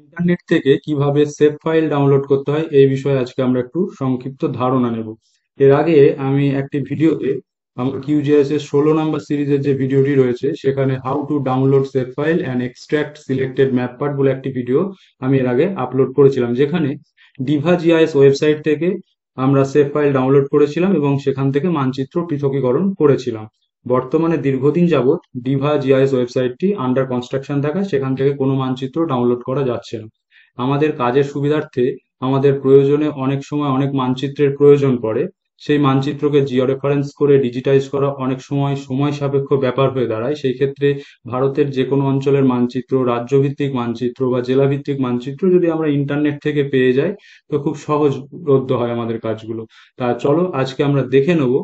Internet থেকে কিভাবে save file download করতে হয় এই বিষয়ে আজকে আমরা একটু সংক্ষিপ্ত ধারণা নেব। এর আগে আমি একটি ভিডিওতে আমার কিউজিএস এর 16 নম্বর সিরিজের যে ভিডিওটি রয়েছে সেখানে how to download save file and extract selected map part বলে একটি ভিডিও আমি এর আগে আপলোড করেছিলাম, যেখানে ডিভা জিআইএস ওয়েবসাইট থেকে আমরা সেভ ফাইল ডাউনলোড করেছিলাম এবং সেখান থেকে মানচিত্র পৃথকীকরণ করেছিলাম। বর্তমানে দীর্ঘদিন যাবৎ ডিভা জিআইএস ওয়েবসাইটটি আন্ডার কনস্ট্রাকশন থাকায় সেখান থেকে কোনো মানচিত্র ডাউনলোড করা যাচ্ছে না। আমাদের কাজের সুবিধার্থে আমাদের প্রয়োজনে অনেক সময় অনেক মানচিত্রের প্রয়োজন পড়ে। সেই মানচিত্রকে জিও রেফারেন্স করে ডিজিটাইজ করা অনেক সময় সময় সাপেক্ষ ব্যাপার হয়ে দাঁড়ায়। সেই ক্ষেত্রে ভারতের যে কোনো অঞ্চলের মানচিত্র, রাজ্যভিত্তিক মানচিত্র বা জেলাভিত্তিক মানচিত্র যদি আমরা ইন্টারনেট থেকে পেয়ে যাই তো খুব সহজলভ্য হয় আমাদের কাজগুলো। তা চলো আজকে আমরা দেখে নেব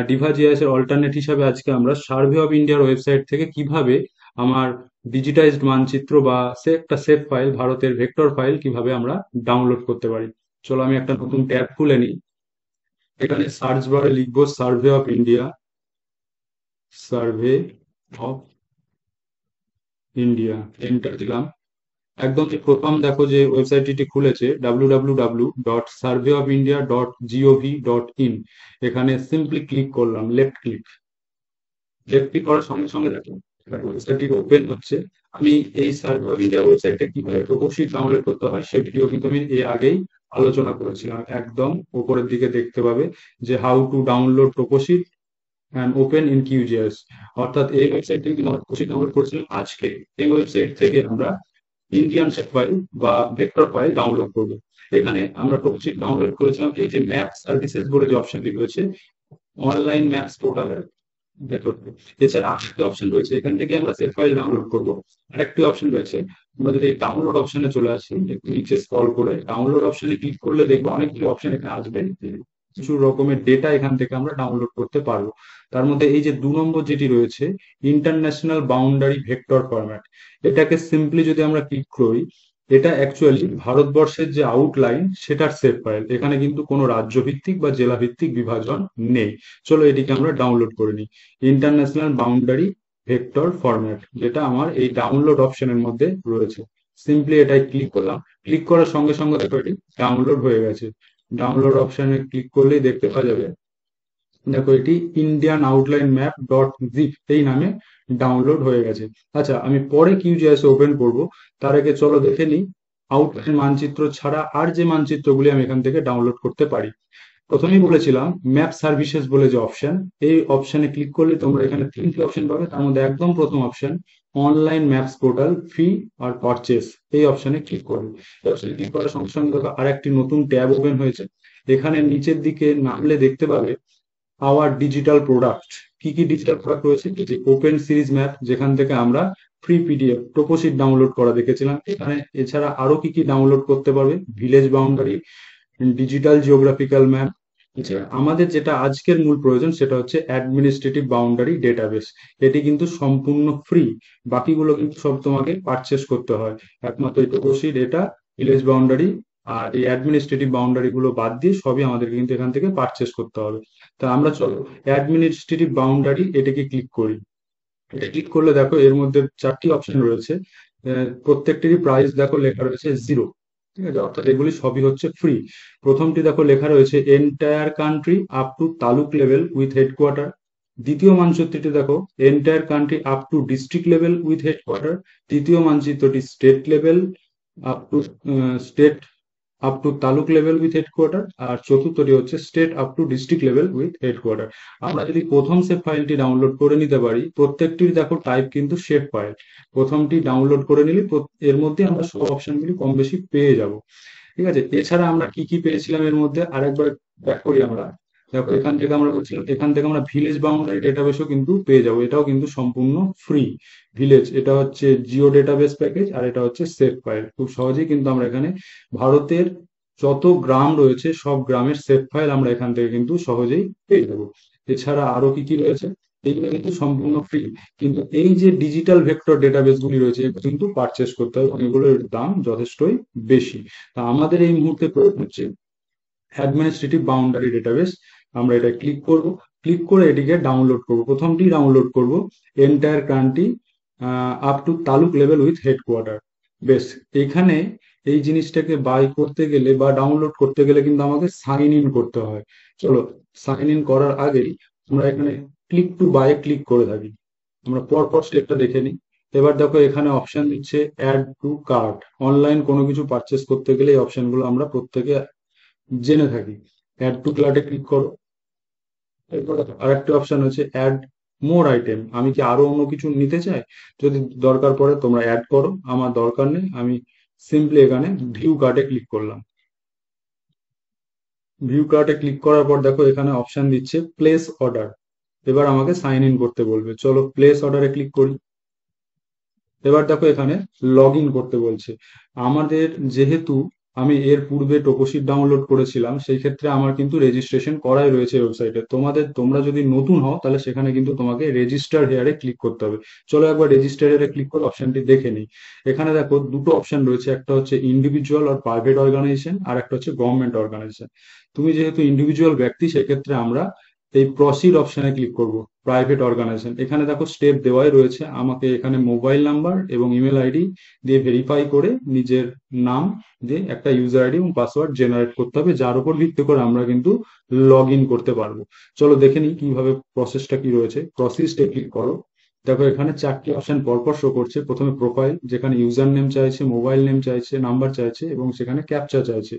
ডিভা জিআইএস এর অল্টারনেট হিসাবে আজকে আমরা সার্ভে অফ ইন্ডিয়ার ওয়েবসাইট থেকে কিভাবে আমার ডিজিটাইজড মানচিত্র বা সে একটা সেভ ফাইল, ভারতের ভেক্টর ফাইল কিভাবে আমরা ডাউনলোড করতে পারি। চলো আমি একটা নতুন ট্যাব খুলে নিই। এখানে সার্চ বারে লিখবো survey of India, survey of India, enter দিলাম। একদম যে প্রথম দেখো যে ওয়েবসাইটটি খুলেছে www.surveyofIndia.gov.in, এখানে সিম্পলি ক্লিক করলাম, লেফট ক্লিক। লেফট ক্লিক করার সঙ্গে সঙ্গে দেখো ওয়েবসাইটটি ওপেন হচ্ছে। আমি এই সার্ভে অফ ইন্ডিয়া ওয়েবসাইটে কিভাবে প্রকৌশল ডাউনলোড করতে হয় সেই ভিডিও কিন্তু আমি এর আগেই আলোচনা করেছিলাম। একদম উপরের দিকে দেখতে পাবে যে হাউ টু ডাউনলোড প্রকৌশল অ্যান্ড ওপেন ইন কিউজিএস, অর্থাৎ এই ওয়েবসাইট থেকে কিন্তু আমরা প্রকৌশল ডাউনলোড করেছিলাম। আজকে এই ওয়েবসাইট থেকে আমরা ইন্ডিয়ান সেট ফাইল বা ভেক্টর ফাইল ডাউনলোড করবো। এখানে আমরা প্রকৌশল ডাউনলোড করেছিলাম এই যে ম্যাপ সার্ভিসেস বলে যে অপশনটি রয়েছে, অনলাইন ম্যাপস পোর্টালের ভেতর। এছাড়া আরেকটি অপশন রয়েছে, এখান থেকে আমরা সেভ ফাইল ডাউনলোড করবো। আরেকটি অপশন রয়েছে, আমরা যদি ডাউনলোড অপশনে চলে আসি, একটু নিচে স্ক্রল করে ডাউনলোড অপশনে ক্লিক করলে দেখবো অনেকগুলো অপশন এখানে আসবে। কিছু রকমের ডেটা এখান থেকে আমরা ডাউনলোড করতে পারবো। তার মধ্যে এই যে 2 নম্বর যেটি রয়েছে, ইন্টারন্যাশনাল বাউন্ডারি ভেক্টর ফরম্যাট, এটাকে সিম্পলি যদি আমরা ক্লিক করি, এটা অ্যাকচুয়ালি ভারতবর্ষের যে আউটলাইন সেটার সেভ ফাইল। এখানে কিন্তু কোনো রাজ্য ভিত্তিক বা জেলা ভিত্তিক বিভাজন নেই। চলো এটিকে আমরা ডাউনলোড করে নিই। ইন্টারন্যাশনাল বাউন্ডারি ভেক্টর ফরম্যাট, যেটা আমার এই ডাউনলোড অপশনের মধ্যে রয়েছে। সিম্পলি এটাই ক্লিক করলাম। ক্লিক করার সঙ্গে সঙ্গে দেখো এটি ডাউনলোড হয়ে গেছে। ডাউনলোড অপশনে ক্লিক করলেই দেখতে পাওয়া যাবে, দেখো এটি Indian outline map dot zip এই নামে ডাউনলোড হয়ে গেছে। আচ্ছা, আমি পরে কিউজিএস ওপেন করব, তার আগে চলো দেখে নিই আউটলাইন মানচিত্র ছাড়া আর যে মানচিত্রগুলি আমি এখান থেকে ডাউনলোড করতে পারি। প্রথমেই বলেছিলাম ম্যাপ সার্ভিসেস বলে যে অপশন, এই অপশনে ক্লিক করলে তোমরা এখানে 3টি অপশন পাবে। তার মধ্যে একদম প্রথম option online maps portal free আর পারচেস, এই অপশনে ক্লিক করবে। এই অপশনে ক্লিক করার সঙ্গে সঙ্গে দেখো আর একটি নতুন ট্যাব ওপেন হয়েছে। এখানে নিচের দিকে নামলে দেখতে পাবে আওয়ার ডিজিটাল প্রোডাক্ট। কি কি ডিজিটাল প্রোডাক্ট রয়েছে, যে ওপেন সিরিজ ম্যাপ, যেখান থেকে আমরা ফ্রি পিডিএফ টোপোশিট ডাউনলোড করা দেখেছিলাম। এখানে এছাড়া আরো কি কি ডাউনলোড করতে পারবে, village boundary, digital geographical map. এছাড়া আমাদের যেটা আজকের মূল প্রয়োজন সেটা হচ্ছে অ্যাডমিনিস্ট্রেটিভ বাউন্ডারি ডেটাবেস। এটি কিন্তু সম্পূর্ণ ফ্রি, বাকিগুলো কিন্তু সব তোমাকে পারচেস করতে হয়। একমাত্র এই টোপোশিট, এটা, ভিলেজ বাউন্ডারি আর এই অ্যাডমিনিস্ট্রেটিভ বাউন্ডারি গুলো বাদ দিয়ে সবই আমাদেরকে কিন্তু এখান থেকে পারচেস করতে হবে। তা আমরা চলো অ্যাডমিনিস্ট্রেটিভ বাউন্ডারি এটাকে ক্লিক করি। এটা ক্লিক করলে দেখো এর মধ্যে 4টি অপশন রয়েছে। প্রত্যেকটিরই প্রাইস দেখো লেখা রয়েছে 0। ঠিক আছে, অর্থাৎ এগুলি সবই হচ্ছে ফ্রি। প্রথমটি দেখো লেখা রয়েছে entire country up to taluk level with headquarter. দ্বিতীয় মানচিত্রটি দেখো entire country up to district level with headquarter. তৃতীয় মানচিত্রটি state level up to state up to taluk level with headquarter. আর চতুর্থটি হচ্ছে state up to district level with headquarter. আমরা যদি প্রথম সেভ ফাইলটি ডাউনলোড করে নিতে পারি, প্রত্যেকটির দেখো টাইপ কিন্তু শেপ ফাইল। প্রথমটি ডাউনলোড করে নিলে এর মধ্যে আমরা সব অপশনগুলি কম বেশি পেয়ে যাব। ঠিক আছে, এছাড়া আমরা কি কি পেয়েছিলাম এর মধ্যে আরেকবার ব্যাক করি আমরা। দেখো এখান থেকে আমরা বলছিলাম, এখান থেকে আমরা ভিলেজ বাউন্ডারি ডেটাবেসও কিন্তু পেয়ে যাবো। এটাও কিন্তু সম্পূর্ণ ফ্রি। ভিলেজ, এটা হচ্ছে জিও ডেটাবেস প্যাকেজ আর এটা হচ্ছে সেভ ফাইল। খুব সহজেই কিন্তু আমরা এখানে ভারতের যত গ্রাম রয়েছে সব গ্রামের সেভ ফাইল আমরা এখান থেকে কিন্তু সহজেই পেয়ে যাবো। এছাড়া আরো কি কি রয়েছে, এগুলো কিন্তু সম্পূর্ণ ফ্রি। কিন্তু এই যে ডিজিটাল ভেক্টর ডেটাবেস গুলি রয়েছে এগুলো কিন্তু পারচেস করতে হবে, এগুলোর দাম যথেষ্টই বেশি। তা আমাদের এই মুহূর্তে প্রয়োজন হচ্ছে অ্যাডমিনিস্ট্রেটিভ বাউন্ডারি ডেটাবেস। আমরা এটা ক্লিক করব। ক্লিক করে এটিকে ডাউনলোড করব। প্রথমটি ডাউনলোড করব entire country up to taluk level with headquarter. বেশ, এখানে এই জিনিসটাকে বাই করতে গেলে বা ডাউনলোড করতে গেলে কিন্তু আমাকে সাইন ইন করতে হয়। চলো, সাইন ইন করার আগেই আমরা এখানে ক্লিক টু বাই ক্লিক করে থাকি। আমরা পরপর স্টেপটা দেখে নিই। এবার দেখো এখানে অপশন দিচ্ছে অ্যাড টু কার্ট। অনলাইন কোনো কিছু পারচেস করতে গেলে এই অপশনগুলো আমরা প্রত্যেকে জেনে থাকি। অ্যাড টু কার্টে ক্লিক করো। এরপর আরেকটা অপশন আছে অ্যাড মোর আইটেম। আমি কি আরো অন্য কিছু নিতে চাই? যদি দরকার পড়ে তোমরা অ্যাড করো, আমার দরকার নেই। আমি সিম্পলি এখানে ভিউ কার্টে ক্লিক করলাম। ভিউ কার্টে ক্লিক করার পর দেখো এখানে অপশন দিচ্ছে প্লেস অর্ডার। এবার আমাকে সাইন ইন করতে বলবে, চলো প্লেস অর্ডারে ক্লিক করি। এবার দেখো এখানে লগ ইন করতে বলছে। আমাদের যেহেতু আমি এর পূর্বে টোকোশিট ডাউনলোড করেছিলাম, সেই ক্ষেত্রে আমার কিন্তু রেজিস্ট্রেশন করাই রয়েছে ওয়েবসাইটে। তোমরা যদি নতুন হও তাহলে সেখানে কিন্তু তোমাকে রেজিস্টার হেয়ারে ক্লিক করতে হবে। চলো একবার রেজিস্টার হেয়ারে ক্লিক করে অপশনটি দেখে নিই। এখানে দেখো দুটো অপশন রয়েছে, একটা হচ্ছে ইন্ডিভিজুয়াল আর প্রাইভেট অর্গানাইজেশন, আর একটা হচ্ছে গভর্নমেন্ট অর্গানাইজেশন। তুমি যেহেতু ইন্ডিভিজুয়াল ব্যক্তি, সেক্ষেত্রে আমরা এই প্রসিড অপশনে ক্লিক করব। প্রাইভেট অর্গানাইজেশন, এখানে দেখো স্টেপ দেওয়াই রয়েছে। আমাকে এখানে মোবাইল নাম্বার এবং ইমেল আইডি দিয়ে ভেরিফাই করে নিজের নাম দিয়ে একটা ইউজার আইডি এবং পাসওয়ার্ড জেনারেট করতে হবে, যার উপর ভিত্তি করে আমরা কিন্তু লগ ইন করতে পারবো। চলো দেখে নিই কিভাবে প্রসেসটা কি রয়েছে। প্রসিসে ক্লিক করো। দেখো এখানে চারটি অপশন পরপর শো করছে। প্রথমে প্রোফাইল, যেখানে ইউজার নেম চাইছে, মোবাইল নেম চাইছে, নাম্বার চাইছে এবং সেখানে ক্যাপচা চাইছে।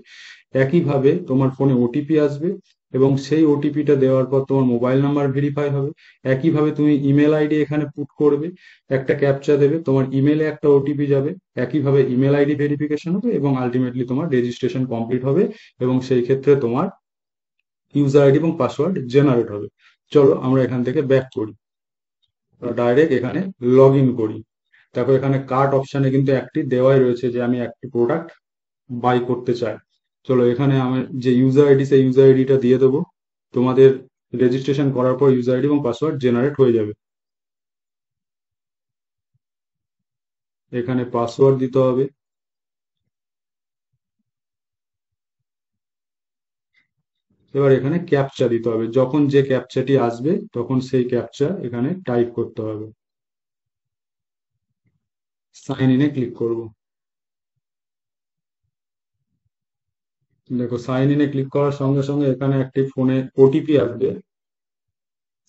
একইভাবে তোমার ফোনে ওটিপি আসবে এবং সেই ওটিপিটা দেওয়ার পর তোমার মোবাইল নাম্বার ভেরিফাই হবে। একইভাবে তুমি ইমেল আইডি এখানে পুট করবে, একটা ক্যাপচা দেবে, তোমার ইমেলে একটা ওটিপি যাবে। একইভাবে ইমেল আইডি ভেরিফিকেশন হবে এবং আলটিমেটলি তোমার রেজিস্ট্রেশন কমপ্লিট হবে এবং সেই ক্ষেত্রে তোমার ইউজার আইডি এবং পাসওয়ার্ড জেনারেট হবে। চলো আমরা এখান থেকে ব্যাক করি, ডাইরেক্ট এখানে লগ ইন করি। তারপর এখানে কার্ট অপশানে কিন্তু একটি দেওয়াই রয়েছে যে আমি একটি প্রোডাক্ট বাই করতে চাই। চলো এখানে আমার যে ইউজার আইডি, সেই ইউজার আইডিটা দিয়ে দেবো। তোমাদের রেজিস্ট্রেশন করার পর ইউজার আইডি এবং পাসওয়ার্ড জেনারেট হয়ে যাবে। এখানে পাসওয়ার্ড দিতে হবে। এবার এখানে ক্যাপচা দিতে হবে। যখন যে ক্যাপচাটি আসবে তখন সেই ক্যাপচা এখানে টাইপ করতে হবে। সাইন ইনে ক্লিক করব। দেখো সাইন ইনে ক্লিক করার সঙ্গে সঙ্গে এখানে একটি ফোনে ওটিপি আসবে।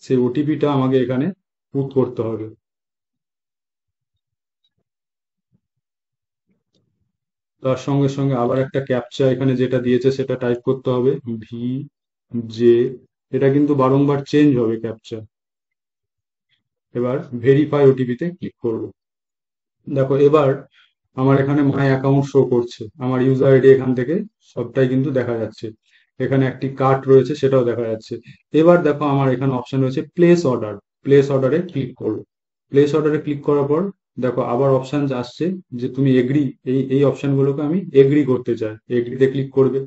সেই ওটিপিটা আমাকে এখানে পুট করতে হবে। তার সঙ্গে সঙ্গে আবার একটা ক্যাপচা এখানে যেটা দিয়েছে সেটা টাইপ করতে হবে, VJ। এটা কিন্তু বারংবার চেঞ্জ হবে ক্যাপচা। এবার ভেরিফাই ওটিপিতে ক্লিক করব। দেখো এবার আমার এখানে মাই অ্যাকাউন্ট শো করছে, আমার ইউজার আইডি এখান থেকে সবটাই কিন্তু দেখা যাচ্ছে। এখানে একটি কার্ট রয়েছে, সেটাও দেখা যাচ্ছে। এবার দেখো আমার এখানে অপশন রয়েছে প্লেস অর্ডার। প্লেস অর্ডারে ক্লিক করব। প্লেস অর্ডারে ক্লিক করার পর দেখো আবার অপশন আসছে যে তুমি এগ্রি, এই অপশনগুলোকে আমি এগ্রি করতে চাই। এগ্রিতে ক্লিক করবে।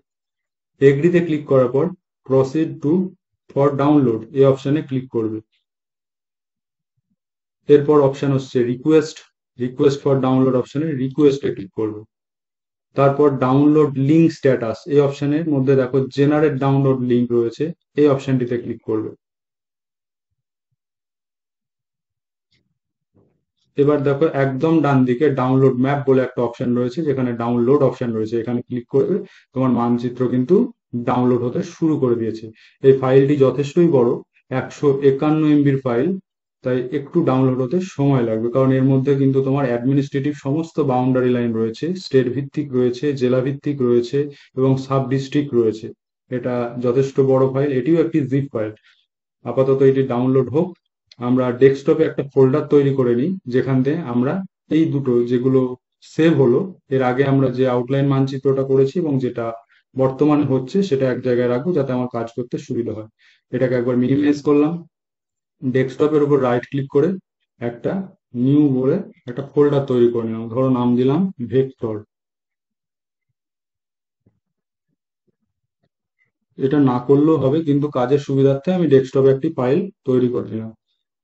এগ্রিতে ক্লিক করার পর প্রসিড টু ফর ডাউনলোড এই অপশনে ক্লিক করবে। এরপর অপশন হচ্ছে রিকোয়েস্ট। রিকোয়েস্ট ফর ডাউনলোড অপশনে রিকোয়েস্টে ক্লিক করবে। তারপর ডাউনলোড লিঙ্ক স্ট্যাটাস এই অপশনের মধ্যে দেখো জেনারেট ডাউনলোড লিঙ্ক রয়েছে, এই অপশনটিতে ক্লিক করবে। এবার দেখো একদম ডান দিকে ডাউনলোড ম্যাপ বলে একটা অপশন রয়েছে, যেখানে ডাউনলোড অপশন রয়েছে, এখানে ক্লিক করবে। তোমার মানচিত্র কিন্তু ডাউনলোড হতে শুরু করে দিয়েছে। এই ফাইলটি যথেষ্টই বড়, 151 MB ফাইল, তাই একটু ডাউনলোড হতে সময় লাগবে, কারণ এর মধ্যে কিন্তু তোমার অ্যাডমিনিস্ট্রেটিভ সমস্ত বাউন্ডারি লাইন রয়েছে, স্টেট ভিত্তিক রয়েছে, জেলা ভিত্তিক রয়েছে এবং সাব ডিস্ট্রিক্ট রয়েছে। এটা যথেষ্ট বড় ফাইল, এটিও একটি জিপ ফাইল। আপাতত এটি ডাউনলোড হোক। আমরা ডেস্কটপে একটা ফোল্ডার তৈরি করে নিই, যেখান থেকে আমরা এই দুটো যেগুলো সেভ হলো, এর আগে আমরা যে আউটলাইন মানচিত্রটা করেছি এবং যেটা বর্তমানে হচ্ছে, সেটা এক জায়গায় রাখবো যাতে আমার কাজ করতে সুবিধা হয়। এটাকে একবার মিনিমাইজ করলাম। ডেস্কটপের উপর রাইট ক্লিক করে একটা নিউ বলে একটা ফোল্ডার তৈরি করে নিলাম। ধরো নাম দিলাম ভেক্টর। এটা না করলেও হবে, কিন্তু কাজের সুবিধার্থে আমি ডেস্কটপে একটি ফাইল তৈরি করে নিলাম।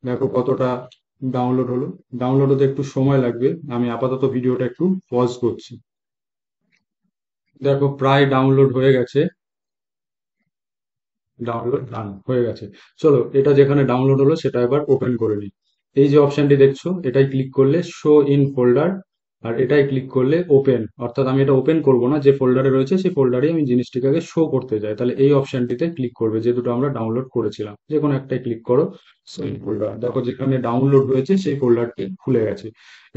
দেখো কতটা ডাউনলোড হলো। ডাউনলোড হতে একটু সময় লাগবে, আমি আপাতত ভিডিওটা একটু পজ করছি। দেখো প্রায় ডাউনলোড হয়ে গেছে। ডাউনলোড ডান হয়ে গেছে। চলো এটা যেখানে ডাউনলোড হলো সেটা এবার ওপেন করে নিই। এই যে অপশনটি দেখছো, এটাই ক্লিক করলে শো ইন ফোল্ডার আর এটাই ক্লিক করলে ওপেন, অর্থাৎ আমি এটা ওপেন করব না, যে ফোল্ডারে রয়েছে সেই ফোল্ডারে আমি জিনিসটিকে আগে শো করতে যাই, তাহলে এই অপশনটিতে ক্লিক করবে, যে দুটো আমরা ডাউনলোড করেছিলাম যে কোনো একটাই ক্লিক করো। সেই ফোল্ডার দেখো যেখানে ডাউনলোড হয়েছে সেই ফোল্ডারটি খুলে গেছে।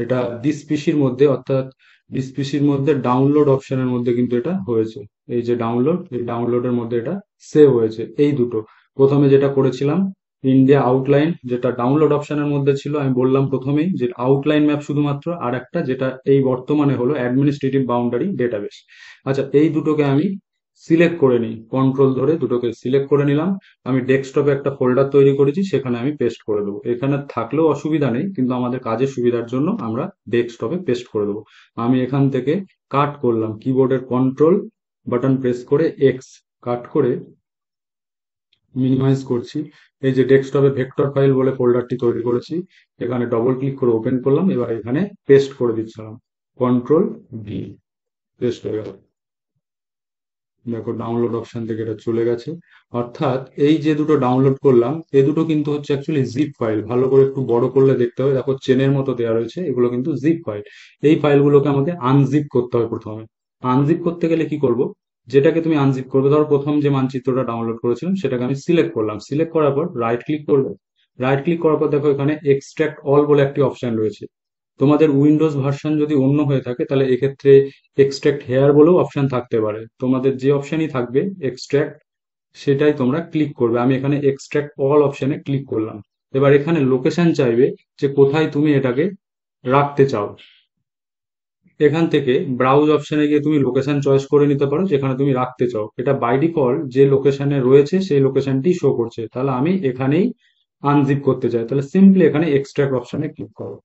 এটা দিস পিসির মধ্যে, অর্থাৎ দিস পিসির মধ্যে ডাউনলোড অপশনের মধ্যে কিন্তু এটা হয়েছে। এই যে ডাউনলোড, এই ডাউনলোডের মধ্যে এটা সেভ হয়েছে। এই দুটো প্রথমে যেটা করেছিলাম ইন্ডিয়া আউটলাইন, যেটা ডাউনলোড অপশনের মধ্যে ছিল, আমি বললাম প্রথমেই যে আউটলাইন ম্যাপ শুধুমাত্র, আর একটা যেটা এই বর্তমানে হলো অ্যাডমিনিস্ট্রেটিভ বাউন্ডারি ডেটাবেস। আচ্ছা, এই দুটোকে আমি সিলেক্ট করে নিই, কন্ট্রোল ধরে দুটোকে সিলেক্ট করে নিলাম। আমি ডেস্কটপে একটা ফোল্ডার তৈরি করেছি, সেখানে আমি পেস্ট করে দেবো। এখানে থাকলেও অসুবিধা নেই, কিন্তু আমাদের কাজের সুবিধার জন্য আমরা ডেস্কটপে পেস্ট করে দেবো। আমি এখান থেকে কাট করলাম, কিবোর্ডের কন্ট্রোল বাটন প্রেস করে এক্স কাট করে মিনিমাইজ করছি। এই যে ডেস্কটপে ভেক্টর ফাইল বলে ফোল্ডারটি তৈরি করেছি, এখানে ডবল ক্লিক করে ওপেন করলাম, এবার এখানে পেস্ট করে দিচ্ছিলাম, কন্ট্রোল ভি, পেস্ট হয়ে গেল। দেখো ডাউনলোড অপশন থেকে এটা চলে গেছে। অর্থাৎ এই যে দুটো ডাউনলোড করলাম, এই দুটো কিন্তু হচ্ছে অ্যাকচুয়ালি জিপ ফাইল। ভালো করে একটু বড় করলে দেখতে হবে, দেখো চেনের মতো দেওয়া রয়েছে, এগুলো কিন্তু জিপ ফাইল। এই ফাইলগুলোকে আমাকে আনজিপ করতে হবে প্রথমে। আনজিপ করতে গেলে কি করব, যেটাকে তুমি আনজিপ করবে, ধরো প্রথম যে মানচিত্রটা ডাউনলোড করেছিলাম সেটাকে আমি সিলেক্ট করলাম, সিলেক্ট করার পর রাইট ক্লিক করবো। রাইট ক্লিক করার পর দেখো এখানে এক্সট্রাক্ট অল বলে একটি অপশন রয়েছে। তোমাদের উইন্ডোজ ভার্সন যদি অন্য হয়ে থাকে তাহলে এক্ষেত্রে এক্সট্রাক্ট হেয়ার বলেও অপশন থাকতে পারে। তোমাদের যে অপশনই থাকবে এক্সট্রাক্ট, সেটাই তোমরা ক্লিক করবে। আমি এখানে এক্সট্রাক্ট অল অপশনে ক্লিক করলাম। এবার এখানে লোকেশন চাইবে, যে কোথায় তুমি এটাকে রাখতে চাও। এখান থেকে ব্রাউজ অপশনে গিয়ে তুমি লোকেশন চয়েস করে নিতে পারো যেখানে তুমি রাখতে চাও। এটা বাই ডিফল্ট যে লোকেশনে রয়েছে সেই লোকেশনটি শো করছে, তাহলে আমি এখানেই আনজিপ করতে চাই, তাহলে সিম্পলি এখানে এক্সট্রাক্ট অপশনে ক্লিক করো।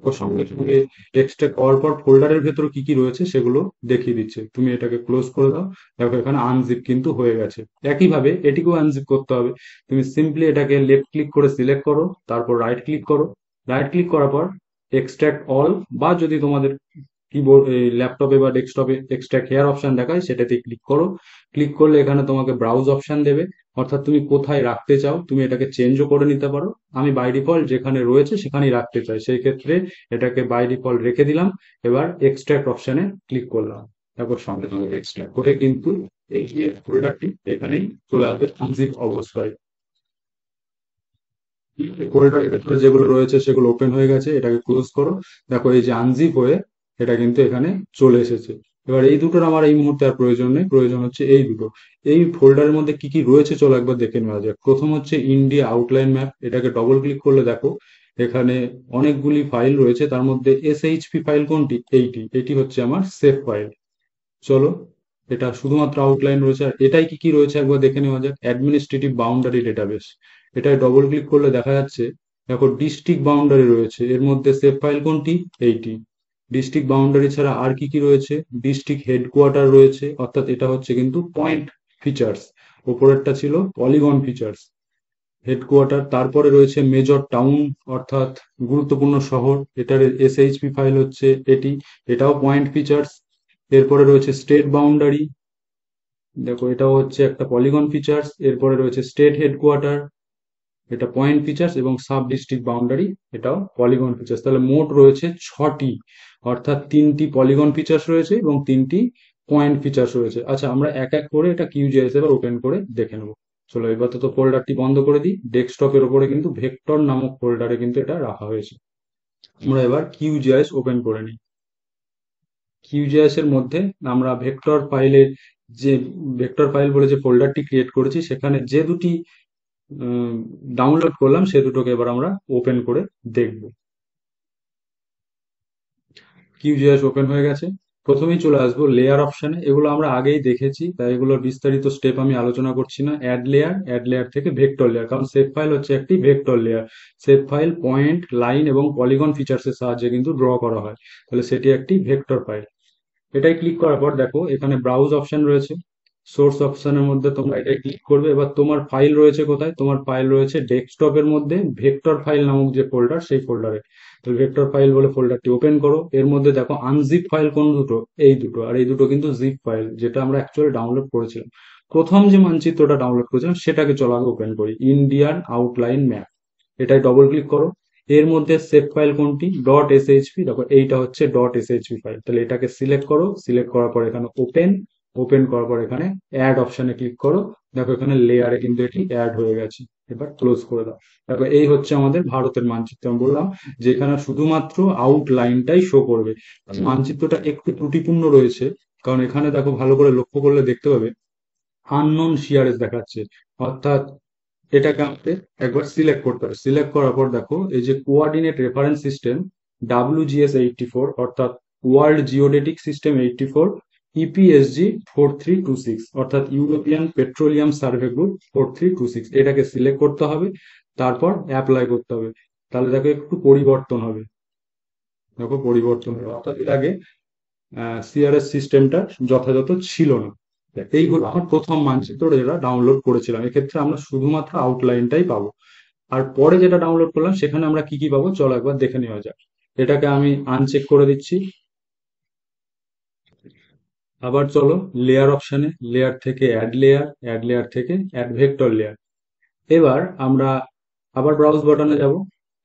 ওর সঙ্গে সঙ্গে এক্সট্রাক্ট করার পর ফোল্ডারের ভেতরে কি কি রয়েছে সেগুলো দেখিয়ে দিচ্ছে। তুমি এটাকে ক্লোজ করে দাও, দেখো এখানে আনজিপ কিন্তু হয়ে গেছে। একইভাবে এটিকেও আনজিপ করতে হবে। তুমি সিম্পলি এটাকে লেফট ক্লিক করে সিলেক্ট করো, তারপর রাইট ক্লিক করো। রাইট ক্লিক করার পর এক্সট্রাক্ট অল, বা যদি তোমাদের কিবোর্ড ল্যাপটপে বা ডেস্কটপে এক্সট্রাক্ট হেয়ার অপশন দেখায় সেটাতে ক্লিক করো। ক্লিক করলে এখানে তোমাকে ব্রাউজ অপশন দেবে, অর্থাৎ তুমি কোথায় রাখতে চাও, তুমি এটাকে চেঞ্জও করে নিতে পারো। আমি বাই ডিফল্ট যেখানে রয়েছে সেখানেই রাখতে চাই, সেই ক্ষেত্রে এটাকে বাই ডিফল্ট রেখে দিলাম। এবার এক্সট্রাক্ট অপশনে ক্লিক করলাম, তারপর সঙ্গে সঙ্গে এক্সট্রাক্ট করে কিন্তু এই যে ফোল্ডারটি এখানেই চলে আসবে আনজিপ অবস্থায়। ফোল্ডারের ভেতরে যেগুলো রয়েছে সেগুলো ওপেন হয়ে গেছে, এটাকে ক্লোজ করো। দেখো এই যে আনজিপ হয়ে এটা কিন্তু এখানে চলে এসেছে। এবার এই দুটোর আমার এই মুহূর্তে আর প্রয়োজন নেই, প্রয়োজন হচ্ছে এই দুটো। এই ফোল্ডারের মধ্যে কি কি রয়েছে চলো একবার দেখে নেওয়া যাক। প্রথম হচ্ছে ইন্ডিয়া আউটলাইন ম্যাপ, এটাকে ডবল ক্লিক করলে দেখো এখানে অনেকগুলি ফাইল রয়েছে, তার মধ্যে এসএইচপি ফাইল কোনটি, এইটি, এটি হচ্ছে আমার সেভ ফাইল। চলো, এটা শুধুমাত্র আউটলাইন রয়েছে। আর এটাই কি কি রয়েছে একবার দেখে নেওয়া যাক, অ্যাডমিনিস্ট্রেটিভ বাউন্ডারি ডেটাবেস। এটায় ডবল ক্লিক করলে দেখা যাচ্ছে দেখো ডিস্ট্রিক্ট বাউন্ডারি রয়েছে, এর মধ্যে সেভ ফাইল কোনটি, এইটি। ডিস্ট্রিক্ট বাউন্ডারি ছাড়া আর কি কি রয়েছে, ডিস্ট্রিক্ট হেডকোয়ার্টার রয়েছে, অর্থাৎ এটা হচ্ছে কিন্তু পয়েন্ট ফিচার্স। ওপরেরটা ছিল পলিগন ফিচার্স, হেডকোয়ার্টার। তারপরে রয়েছে মেজর টাউন, অর্থাৎ গুরুত্বপূর্ণ শহর, এটার এসএইচপি ফাইল হচ্ছে এটি, এটাও পয়েন্ট ফিচার্স। এরপরে রয়েছে স্টেট বাউন্ডারি, দেখো এটাও হচ্ছে একটা পলিগন ফিচার্স। এরপরে রয়েছে স্টেট হেডকোয়ার্টার, এটা পয়েন্ট ফিচার্স, এবং সাব ডিস্ট্রিক্ট বাউন্ডারি, এটাও পলিগন ফিচার্স। তাহলে মোট রয়েছে 6টি, অর্থাৎ 3টি পলিগন ফিচার্স রয়েছে এবং 3টি পয়েন্ট ফিচার্স রয়েছে। আচ্ছা, আমরা এক এক করে এটা কিউজিএস এবার ওপেন করে দেখে নেবো। চলো এবার তো ফোল্ডারটি বন্ধ করে দিই। ডেস্কটপের উপরে কিন্তু ভেক্টর নামক ফোল্ডারে কিন্তু এটা রাখা হয়েছে। আমরা এবার কিউজিএস ওপেন করে নিই। কিউজিএস এর মধ্যে আমরা ভেক্টর ফাইলের যে ভেক্টর ফাইল বলে যে ফোল্ডারটি ক্রিয়েট করেছি, সেখানে যে দুটি ডাউনলোড করলাম সে দুটোকে এবার আমরা ওপেন করে দেখব। কিউজিএস ওপেন হয়ে গেছে। প্রথমেই চলে আসবো লেয়ার অপশনে, এগুলো আমরা আগেই দেখেছি তাই এগুলোর বিস্তারিত স্টেপ আমি আলোচনা করছি না। অ্যাড লেয়ার, অ্যাড লেয়ার থেকে ভেক্টর লেয়ার, কারণ সেভ ফাইল হচ্ছে একটি vector layer. Save file point, line এবং পলিগন ফিচার্সের সাহায্যে কিন্তু ড্র করা হয়, তাহলে সেটি একটি ভেক্টর ফাইল। এটাই ক্লিক করার পর দেখো এখানে ব্রাউজ অপশন রয়েছে, সোর্স অপশনের মধ্যে তোমরা এটাই ক্লিক করবে। এবার তোমার ফাইল রয়েছে কোথায়, তোমার ফাইল রয়েছে ডেস্কটপের মধ্যে ভেক্টর ফাইল নামক যে ফোল্ডার, সেই ফোল্ডারে। তো ভেক্টর ফাইল বলে ফোল্ডারটি ওপেন করো। এর মধ্যে দেখো আনজিপ ফাইল কোন দুটো, এই দুটো। আর এই দুটো কিন্তু জিপ ফাইল, যেটা আমরা অ্যাকচুয়ালি ডাউনলোড করেছিলাম। প্রথম যে মানচিত্রটা ডাউনলোড করেছিলাম সেটাকে চলো আগে ওপেন করি, ইন্ডিয়ান আউটলাইন ম্যাপ। এটাই ডবল ক্লিক করো। এর মধ্যে সেভ ফাইল কোনটি, ডট এসএইচপি। দেখো এইটা হচ্ছে ডট এসএইচপি ফাইল। তাহলে এটাকে সিলেক্ট করো, সিলেক্ট করার পর এখানে ওপেন, ওপেন করার পর এখানে অ্যাড অপশনে ক্লিক করো। দেখো এখানে লেয়ারে কিন্তু এটি অ্যাড হয়ে গেছে। এবার ক্লোজ করে দাও। দেখো এই হচ্ছে আমাদের ভারতের মানচিত্র। আমি বললাম যে এখানে শুধুমাত্র আউটলাইনটাই শো করবে, মানচিত্রটা একটু ত্রুটিপূর্ণ রয়েছে। কারণ এখানে দেখো ভালো করে লক্ষ্য করলে দেখতে পাবে আননোন সিআরএস দেখাচ্ছে। অর্থাৎ এটাকে আমাদের একবার সিলেক্ট করতে হবে। সিলেক্ট করার পর দেখো এই যে কোঅর্ডিনেট রেফারেন্স সিস্টেম WGS 84, অর্থাৎ ওয়ার্ল্ড জিওডেটিক সিস্টেম 84, ইপিএসজি 4326, অর্থাৎ ইউরোপিয়ান পেট্রোলিয়াম সার্ভে গ্রুপ 4326, এটাকে সিলেক্ট করতে হবে। তারপর অ্যাপ্লাই করতে হবে। তাহলে দেখো একটু পরিবর্তন হবে। দেখো পরিবর্তন হবে, অর্থাৎ এর আগে সিআরএস সিস্টেমটা যথাযথ ছিল না। এইগুলো আমার প্রথম মানচিত্র যেটা ডাউনলোড করেছিলাম। এক্ষেত্রে আমরা শুধুমাত্র আউটলাইনটাই পাবো। আর পরে যেটা ডাউনলোড করলাম সেখানে আমরা কি কি পাবো চলো একবার দেখে নেওয়া যাক। এটাকে আমি আনচেক করে দিচ্ছি। আবার চলো লেয়ার অপশনে, লেয়ার থেকে অ্যাড লেয়ার, অ্যাড লেয়ার থেকে অ্যাড ভেক্টর লেয়ার। এবার আমরা আবার ব্রাউজ বাটনে যাব।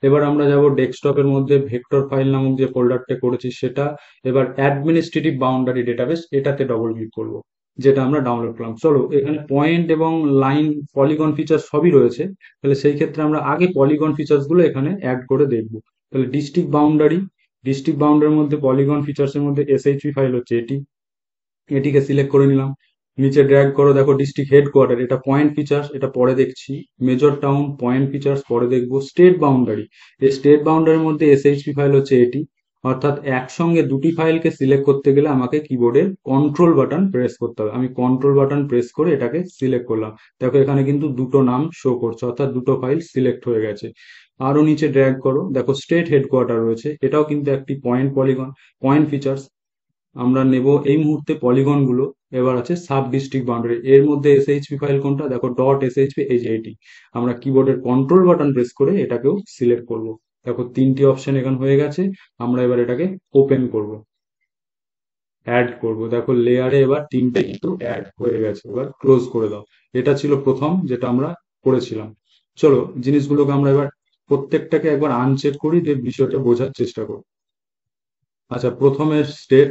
এবার আমরা যাব ডেস্কটপের মধ্যে ভেক্টর ফাইল নামক যে ফোল্ডারটা করেছি সেটা। এবার অ্যাডমিনিস্ট্রেটিভ বাউন্ডারি ডেটাবেস, এটাতে ডবল ক্লিক করব, যেটা আমরা ডাউনলোড করলাম। চলো এখানে পয়েন্ট এবং লাইন, পলিগন ফিচার সবই রয়েছে। তাহলে সেই ক্ষেত্রে আমরা আগে পলিগন ফিচার্স গুলো এখানে অ্যাড করে দেখব। তাহলে ডিস্ট্রিক্ট বাউন্ডারি, ডিস্ট্রিক্ট বাউন্ডারির মধ্যে পলিগন ফিচার্স এর মধ্যে এসএইচপি ফাইল হচ্ছে এটি। এটিকে সিলেক্ট করে নিলাম। নিচে ড্র্যাগ করো, দেখো ডিস্ট্রিক্ট হেডকোয়ার্টার, এটা পয়েন্ট ফিচার্স, এটা পরে দেখছি। মেজর টাউন, পয়েন্ট ফিচার্স পরে দেখবো। স্টেট বাউন্ডারি, এই স্টেট বাউন্ডারির মধ্যে এসএইচপি ফাইল হচ্ছে এটি। অর্থাৎ একসঙ্গে দুটি ফাইলকে সিলেক্ট করতে গেলে আমাকে কিবোর্ডের কন্ট্রোল বাটন প্রেস করতে হবে। আমি কন্ট্রোল বাটন প্রেস করে এটাকে সিলেক্ট করলাম। দেখো এখানে কিন্তু দুটো নাম শো করছে, অর্থাৎ দুটো ফাইল সিলেক্ট হয়ে গেছে। আরো নিচে ড্র্যাগ করো, দেখো স্টেট হেডকোয়ার্টার রয়েছে, এটাও কিন্তু একটি পয়েন্ট পলিগন, পয়েন্ট ফিচার্স। আমরা নেব এই মুহূর্তে পলিগন গুলো। এবার আছে সাব ডিস্ট্রিক্ট বাউন্ডারি, এর মধ্যে এসএইচপি ফাইল কোনটা, দেখো ডট এসএইচপি, এই যে এটি। আমরা কিবোর্ডের কন্ট্রোল বাটন প্রেস করে এটাকেও সিলেক্ট করব। দেখো তিনটি অপশন এখানে হয়ে গেছে। আমরা এবার এটাকে ওপেন করব, অ্যাড করব। দেখো লেয়ারে এবার তিনটে কিন্তু অ্যাড হয়ে গেছে। এবার ক্লোজ করে দাও। এটা ছিল প্রথম যেটা আমরা করেছিলাম। চলো জিনিসগুলোকে আমরা এবার প্রত্যেকটাকে একবার আনচেক করি, যে বিষয়টা বোঝার চেষ্টা করি। আচ্ছা, প্রথমে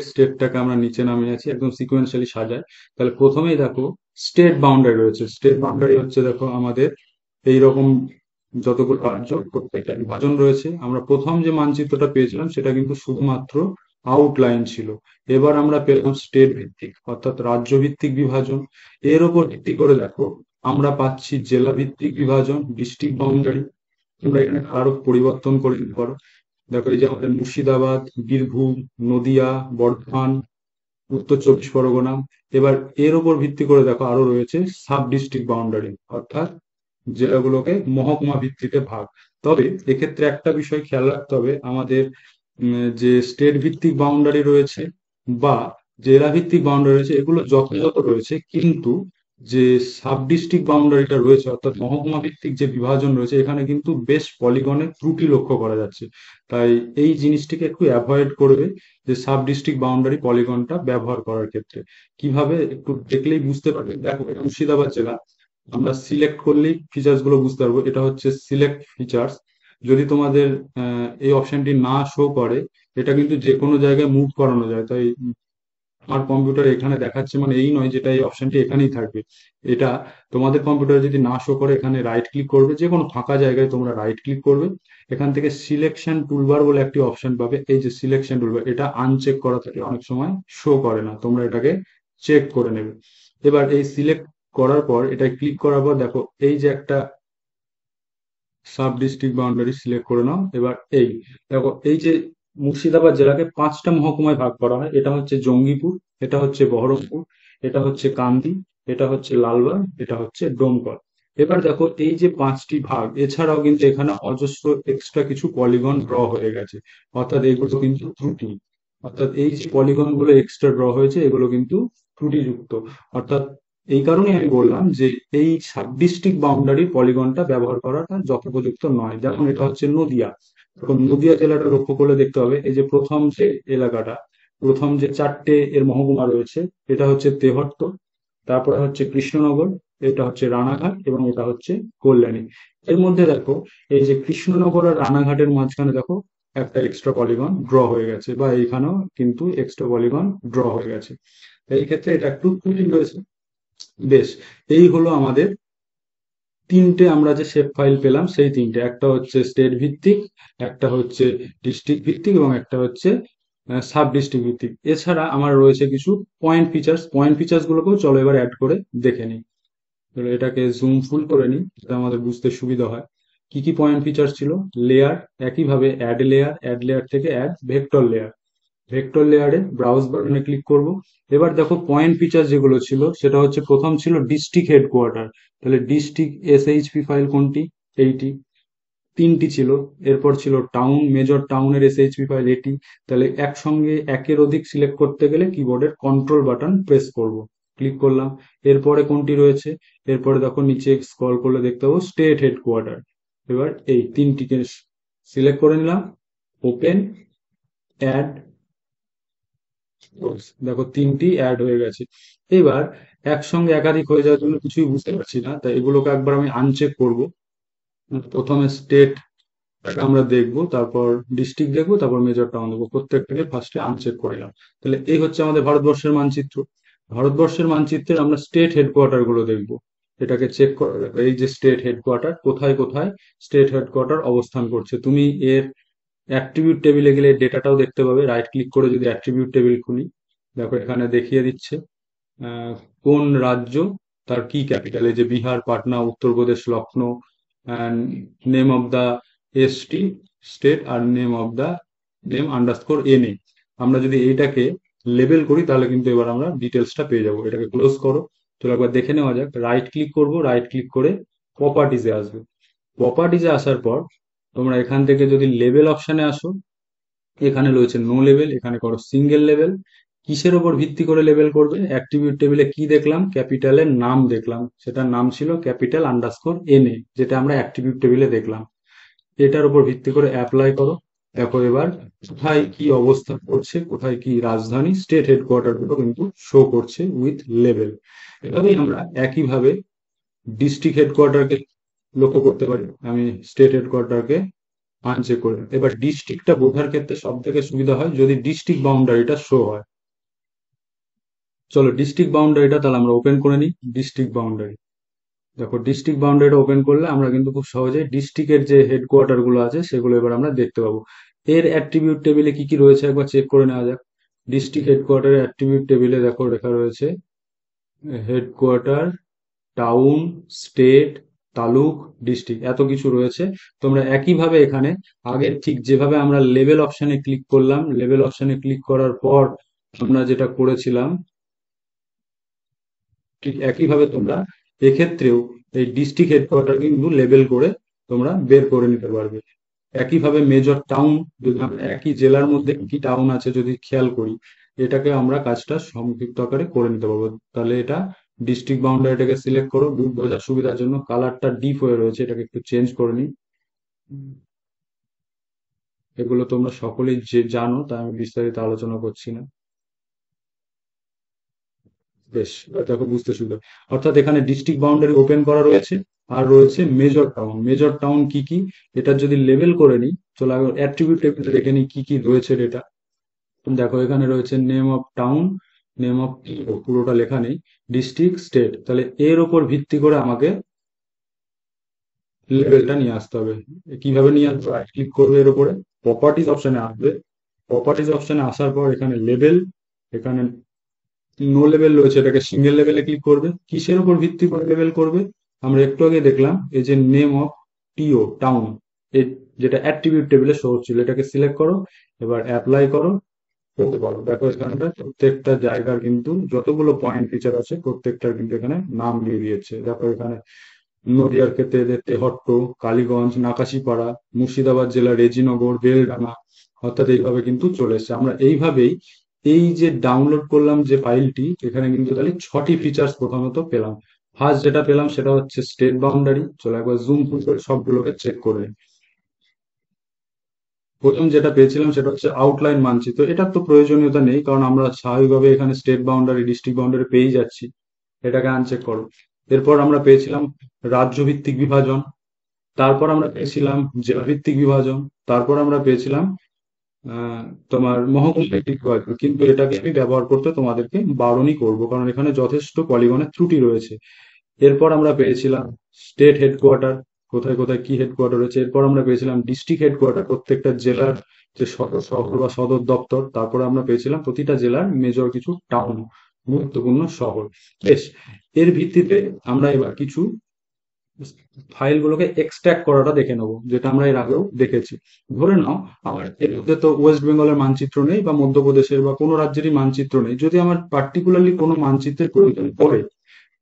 স্টেটটাকে আমরা নিচে নামিয়ে আছি, একদম সিকোয়েন্সিয়ালি সাজায়। তাহলে প্রথমেই দেখো স্টেট বাউন্ডারি রয়েছে। স্টেট বাউন্ডারি হচ্ছে দেখো আমাদের এইরকম যতগুলো রাজ্য, প্রত্যেকটা বিভাজন রয়েছে। আমরা প্রথম যে মানচিত্রটা পেয়েছিলাম সেটা কিন্তু শুধুমাত্র আউটলাইন ছিল। এবার আমরা পেলাম স্টেট ভিত্তিক, অর্থাৎ রাজ্য ভিত্তিক বিভাজন। এর উপর ভিত্তি করে দেখো আমরা পাচ্ছি জেলা ভিত্তিক বিভাজন, ডিস্ট্রিক্ট বাউন্ডারি। তোমরা এখানে আরো পরিবর্তন করে নিতে পারো। দেখো এই যে আমাদের মুর্শিদাবাদ, বীরভূম, নদিয়া, বর্ধমান, উত্তর চব্বিশ পরগনা। এবার এর উপর ভিত্তি করে দেখো আরো রয়েছে সাব ডিস্ট্রিক্ট বাউন্ডারি, অর্থাৎ জেলাগুলোকে মহকুমা ভিত্তিতে ভাগ। তবে এক্ষেত্রে একটা বিষয় খেয়াল রাখতে হবে, আমাদের যে স্টেট ভিত্তিক বাউন্ডারি রয়েছে বা জেলা ভিত্তিক বাউন্ডারি রয়েছে এগুলো যথাযথ রয়েছে, কিন্তু যে সাব ডিস্ট্রিক্ট বাউন্ডারিটা রয়েছে অর্থাৎ মহকুমা ভিত্তিক যে বিভাজন রয়েছে এখানে কিন্তু বেশ পলিগনে ত্রুটি লক্ষ্য করা যাচ্ছে। তাই এই জিনিসটিকে একটু অ্যাভয়েড করবে, যে সাব ডিস্ট্রিক্ট বাউন্ডারি পলিগনটা ব্যবহার করার ক্ষেত্রে। কিভাবে একটু দেখলেই বুঝতে পারবে। দেখো এটা মুর্শিদাবাদ জেলা, আমরা সিলেক্ট করলেই ফিচার্স গুলো বুঝতে পারবো। এটা হচ্ছে সিলেক্ট ফিচার্স। যদি তোমাদের এই অপশনটি না শো করে, এটা কিন্তু যে কোনো জায়গায় মুভ করানো যায়। তাই আমার কম্পিউটার এখানে দেখাচ্ছে মানে এই নয় যেটা এই অপশনটি এখানেই থাকবে। এটা তোমাদের কম্পিউটারে যদি না শো করে, এখানে রাইট ক্লিক করবে, যে কোনো ফাঁকা জায়গায় তোমরা রাইট ক্লিক করবে। এখান থেকে সিলেকশন টুলবার বলে একটি অপশন পাবে। এই যে সিলেকশন টুলবার, এটা আনচেক করা থাকে, অনেক সময় শো করে না, তোমরা এটাকে চেক করে নেবে। এবার এই সিলেক্ট করার পর এটা ক্লিক করার পর দেখো এই যে একটা সাব ডিস্ট্রিক্ট বাউন্ডারি সিলেক্ট করে নাও। এবার এই দেখো এই যে মুর্শিদাবাদ জেলাকে পাঁচটা মহকুমায় ভাগ করা হয়। এটা হচ্ছে জঙ্গিপুর, এটা হচ্ছে বহরমপুর, এটা হচ্ছে কান্দি, এটা হচ্ছে লালবাগ, এটা হচ্ছে ডোমকল। এবার দেখো এই যে পাঁচটি ভাগ এছাড়াও কিন্তু এখানে অজস্র এক্সট্রা কিছু পলিগন ড্র হয়ে গেছে, অর্থাৎ এগুলো কিন্তু ত্রুটি। অর্থাৎ এই যে পলিগন গুলো এক্সট্রা ড্র হয়েছে এগুলো কিন্তু ত্রুটিযুক্ত। অর্থাৎ এই কারণেই আমি বললাম যে এই সাব ডিস্ট্রিক্ট বাউন্ডারি পলিগনটা ব্যবহার করাটা যথোপযুক্ত নয়। যেমন এটা হচ্ছে নদিয়া, এখন নদিয়া জেলাটা লক্ষ্য করলে দেখতে হবে এই যে প্রথম যে এলাকাটা, প্রথম যে চারটে এর মহকুমা রয়েছে, এটা হচ্ছে তেহট্ট, তারপরে হচ্ছে কৃষ্ণনগর, এটা হচ্ছে রানাঘাট এবং এটা হচ্ছে কল্যাণী। এর মধ্যে দেখো এই যে কৃষ্ণনগর আর রানাঘাটের মাঝখানে দেখো একটা এক্সট্রা পলিগন ড্র হয়ে গেছে, বা এইখানেও কিন্তু এক্সট্রা পলিগন ড্র হয়ে গেছে। এই ক্ষেত্রে এটা একটু ত্রুটি রয়েছে। বেশ, এই হলো আমাদের তিনটে আমরা যে শেপ ফাইল পেলাম সেই তিনটে, একটা হচ্ছে স্টেট ভিত্তিক, একটা হচ্ছে ডিস্ট্রিক্ট ভিত্তিক এবং একটা হচ্ছে সাব ডিস্ট্রিক্ট ভিত্তিক। এছাড়া আমার রয়েছে কিছু পয়েন্ট ফিচার্স গুলোকেও চলো এবার অ্যাড করে দেখে নিই। তাহলে এটাকে জুম ফুল করে নিই, যাতে আমাদের বুঝতে সুবিধা হয়। কি কি পয়েন্ট ফিচার্স ছিল? লেয়ার, একইভাবে অ্যাড লেয়ার থেকে অ্যাড ভেক্টর লেয়ার। ভেক্টর লেয়ারে ব্রাউজ বাটনে ক্লিক করব। এবার দেখো পয়েন্ট ফিচার যেগুলো ছিল সেটা হচ্ছে, প্রথম ছিল ডিস্ট্রিক্ট হেডকোয়ার্টার। তাহলে ডিস্ট্রিক্ট এসএইচপি ফাইল কোনটি? এইটি, তিনটি ছিল। এরপর ছিল টাউন, মেজর টাউনের এসএইচপি ফাইল এটি। তাহলে একসঙ্গে একের অধিক সিলেক্ট করতে গেলে কিবোর্ডের কন্ট্রোল বাটন প্রেস করব, ক্লিক করলাম। এরপরে কোনটি রয়েছে? এরপরে দেখো নিচে স্ক্রল করলে দেখতে পাবো স্টেট হেডকোয়ার্টার। এবার এই তিনটিকে সিলেক্ট করে নিলাম, ওপেন, অ্যাড। দেখো তিনটি অ্যাড হয়ে গেছে। এবার একসঙ্গে একাধিক হয়ে যাওয়ার জন্য কিছুই বুঝতে পারছি না, তাই এগুলোকে একবার আমি আনচেক করব। প্রথমে স্টেট আমরা দেখবো, তারপর ডিস্ট্রিক্ট দেখবো, তারপর মেজর টাউন দেখবো। প্রত্যেকটাকে ফার্স্টে আনচেক করলাম। তাহলে এই হচ্ছে আমাদের ভারতবর্ষের মানচিত্র। ভারতবর্ষের মানচিত্রের আমরা স্টেট হেডকোয়ার্টার গুলো দেখবো। এটাকে চেক করে দেখো, এই যে স্টেট হেডকোয়ার্টার, কোথায় কোথায় স্টেট হেডকোয়ার্টার অবস্থান করছে। তুমি এর অ্যাট্রিবিউট টেবিলে গেলে ডেটাটাও দেখতে পাবে। রাইট ক্লিক করে যদি অ্যাট্রিবিউট টেবিল খুলি, দেখো এখানে দেখিয়ে দিচ্ছে কোন রাজ্য, তার কি ক্যাপিটাল, এই যে Bihar Patna, Uttar Pradesh Lucknow, name of the ST state আর নেম আন্ডারস্কোর এনএ। আমরা যদি এইটাকে লেবেল করি তাহলে কিন্তু এবার আমরা ডিটেলসটা পেয়ে যাবো। এটাকে ক্লোজ করো। তো একবার দেখে নেওয়া যাক। রাইট ক্লিক করব, রাইট ক্লিক করে প্রপার্টিজে আসবে। প্রপার্টিজে আসার পর তোমরা এখান থেকে যদি লেবেল অপশনে আসো, এখানে রয়েছে নো লেভেল, এখানে করো সিঙ্গেল লেভেল। কিসের উপর ভিত্তি করে লেভেল করবে? অ্যাট্রিবিউট টেবিলে কি দেখলাম? ক্যাপিটালের নাম দেখলাম, সেটার নাম ছিল ক্যাপিটাল আন্ডারস্কোর এনএ, যেটা আমরা অ্যাট্রিবিউট টেবিলে দেখলাম। এটার উপর ভিত্তি করে অ্যাপ্লাই করো। দেখো এবার কোথায় কি অবস্থান করছে, কোথায় কি রাজধানী, স্টেট হেডকোয়ার্টার গুলো কিন্তু শো করছে উইথ লেভেল। এভাবেই আমরা একইভাবে ডিস্ট্রিক্ট হেডকোয়ার্টারকে লক্ষ্য করতে পারি। আমি স্টেট হেডকোয়ার্টারকে আনচেক করে, এবার ডিস্ট্রিক্টটা বোঝার ক্ষেত্রে সব থেকে সুবিধা হয় যদি ডিস্ট্রিক্ট বাউন্ডারিটা শো হয়। চলো ডিস্ট্রিক্ট বাউন্ডারিটা তাহলে আমরা ওপেন করে নিই। ডিস্ট্রিক্ট বাউন্ডারি, দেখো ডিস্ট্রিক্ট বাউন্ডারিটা ওপেন করলে আমরা কিন্তু খুব সহজে ডিস্ট্রিক্টের যে হেডকোয়ার্টার গুলো আছে সেগুলো এবার আমরা দেখতে পাবো। এর অ্যাট্রিবিউট টেবিলে কি কি রয়েছে একবার চেক করে নেওয়া যাক। ডিস্ট্রিক্ট হেডকোয়ার্টারের অ্যাট্রিবিউট টেবিলে দেখো লেখা রয়েছে হেডকোয়ার্টার, টাউন, স্টেট, তালুক, ডিস্ট্রিক্ট, এত কিছু রয়েছে। তোমরা একইভাবে এখানে আগে ঠিক যেভাবে আমরা লেভেল অপশনে ক্লিক করলাম, লেভেল অপশনে ক্লিক করার পর আমরা যেটা করেছিলাম, ঠিক একইভাবে তোমরা এক্ষেত্রেও এই ডিস্ট্রিক্ট হেডকোয়ার্টার কিন্তু লেবেল করে তোমরা বের করে নিতে পারবে। একইভাবে মেজর টাউন, যদি আমরা একই জেলার মধ্যে কি টাউন আছে যদি খেয়াল করি, এটাকে আমরা কাজটা সংক্ষিপ্ত আকারে করে নিতে পারবো। তাহলে এটা ডিস্ট্রিক্ট বাউন্ডারিটাকে সিলেক্ট করো। বোঝার সুবিধার জন্য কালারটা ডিপ হয়ে রয়েছে, এটাকে একটু চেঞ্জ করে নিই। এগুলো তোমরা সকলেই যে জানো, তাই আমি বিস্তারিত আলোচনা করছি না। বেশ, এবার দেখো বুঝতে সুবিধা। অর্থাৎ এখানে ডিস্ট্রিক্ট বাউন্ডারি ওপেন করা রয়েছে, আর রয়েছে মেজর টাউন। মেজর টাউন কি কি, এটা যদি লেবেল করে নিই, চলো আগে অ্যাট্রিবিউট টেবিল দেখে নিই কি কি রয়েছে ডেটা। দেখো এখানে রয়েছে name of town, name of, পুরোটা লেখা নেই, ডিস্ট্রিক্ট, স্টেট। তাহলে এর ওপর ভিত্তি করে আমাকে লেভেলটা নিয়ে আসতে হবে। কিভাবে নিয়ে আসবো? রাইট ক্লিক করবে, এর উপরে প্রপার্টিজ অপশনে আসবে। প্রপার্টিজ অপশনে আসার পর এখানে লেভেল, এখানে নো লেভেল রয়েছে, এটাকে সিঙ্গেল লেভেলে ক্লিক করবে। কিসের উপর ভিত্তি করে লেভেল করবে? আমরা একটু আগে দেখলাম এই যে নেম অফ টিও, টাউন, এই যেটা অ্যাট্রিবিউট টেবিলে শো হচ্ছিল, এটাকে সিলেক্ট করো। এবার অ্যাপ্লাই করো, করতে পারো। দেখো এখানে প্রত্যেকটা জায়গার কিন্তু যতগুলো পয়েন্ট ফিচার আছে প্রত্যেকটার কিন্তু এখানে নাম দিয়ে দিয়েছে। দেখো এখানে নদিয়ার ক্ষেত্রে তেহট্ট, কালীগঞ্জ, নাকাশিপাড়া, মুর্শিদাবাদ জেলা রেজিনগর, বেলডাঙ্গা, অর্থাৎ এইভাবে কিন্তু চলে এসছে। আমরা এইভাবেই এই যে ডাউনলোড করলাম যে ফাইলটি, এখানে কিন্তু তাহলে 6টি ফিচার্স প্রথমত পেলাম। ফার্স্ট যেটা পেলাম সেটা হচ্ছে স্টেট বাউন্ডারি। চলো একবার জুম করে সবগুলোকে চেক করে নিই। প্রথম যেটা পেয়েছিলাম সেটা হচ্ছে আউটলাইন মানচিত্র। এটার তো প্রয়োজনীয়তা নেই, কারণ আমরা স্বাভাবিকভাবে এখানে স্টেট বাউন্ডারি, ডিস্ট্রিক্ট বাউন্ডারি পেয়েই যাচ্ছি। এটাকে আনচেক করো। এরপর আমরা পেয়েছিলাম রাজ্যভিত্তিক বিভাজন, তারপর আমরা পেয়েছিলাম জেলাভিত্তিক বিভাজন, তারপর আমরা পেয়েছিলাম আহ, তোমার মহকুমা ভিত্তিক বিভাজন। কিন্তু এটাকে আমি ব্যবহার করতে তোমাদেরকে বারণই করব, কারণ এখানে যথেষ্ট পলিগনের ত্রুটি রয়েছে। এরপর আমরা পেয়েছিলাম স্টেট হেডকোয়ার্টার, কোথায় কোথায় কি হেডকোয়ার্টার রয়েছে। এরপর আমরা পেয়েছিলাম ডিস্ট্রিক্ট হেডকোয়ার্টার, প্রত্যেকটা জেলার যে সদর শহর বা সদর দপ্তর। তারপরে আমরা পেয়েছিলাম প্রতিটা জেলার মেজর কিছু টাউন, গুরুত্বপূর্ণ শহর। বেশ, এর ভিত্তিতে আমরা এবার কিছু ফাইলগুলোকে এক্সট্রাক্ট করাটা দেখে নেবো, যেটা আমরা এর আগেও দেখেছি। ধরে নাও আমার এর মধ্যে তো ওয়েস্ট বেঙ্গলের মানচিত্র নেই, বা মধ্যপ্রদেশের বা কোনো রাজ্যেরই মানচিত্র নেই। যদি আমার পার্টিকুলারলি কোনো মানচিত্রের প্রয়োজন পড়ে,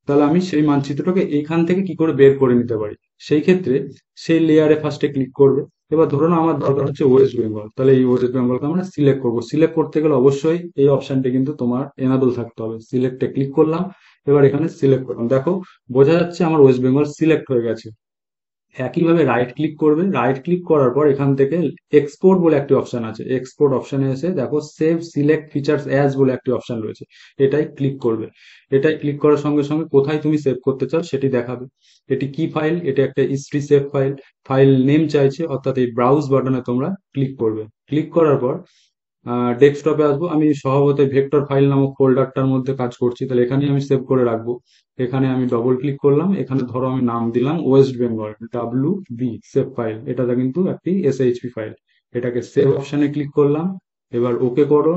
তাহলে আমি সেই মানচিত্রটাকে এইখান থেকে কি করে বের করে নিতে পারি। সেই ক্ষেত্রে সেই লেয়ারে ফার্স্টে ক্লিক করবে। এবার ধরো না আমার দরকার হচ্ছে ওয়েস্ট বেঙ্গল, তাহলে এই ওয়েস্ট বেঙ্গলকে আমরা সিলেক্ট করবো। সিলেক্ট করতে গেলে অবশ্যই এই অপশনটা কিন্তু তোমার এনাবেল থাকতে হবে। সিলেক্টে ক্লিক করলাম, এবার এখানে সিলেক্ট করলাম, দেখো বোঝা যাচ্ছে আমার ওয়েস্ট বেঙ্গল সিলেক্ট হয়ে গেছে। একইভাবে রাইট ক্লিক করবে, রাইট ক্লিক করার পর এখান থেকে এক্সপোর্ট বলে একটি অপশন আছে, এক্সপোর্ট অপশনে এসে দেখো সেভ সিলেক্ট ফিচার্স অ্যাজ বলে একটি অপশন রয়েছে, এটাই ক্লিক করবে। এটাই ক্লিক করার সঙ্গে সঙ্গে কোথায় তুমি সেভ করতে চাও সেটি দেখাবে। এটি কি ফাইল, এটা একটা history save file. File name চাইছে, অর্থাৎ এই ব্রাউজ বাটনে তোমরা ক্লিক করবে। ক্লিক করার পর ডেস্কটপে আসবো। আমি স্বভাবতই ভেক্টর ফাইল নামক ফোল্ডারটার মধ্যে কাজ করছি, তাহলে এখানেই আমি সেভ করে রাখবো। এখানে আমি ডবল ক্লিক করলাম, এখানে ধরো আমি নাম দিলাম West Bengal WB save file. এটাতে কিন্তু একটি SHP ফাইল। এটাকে সেভ অপশনে ক্লিক করলাম, এবার ওকে করো।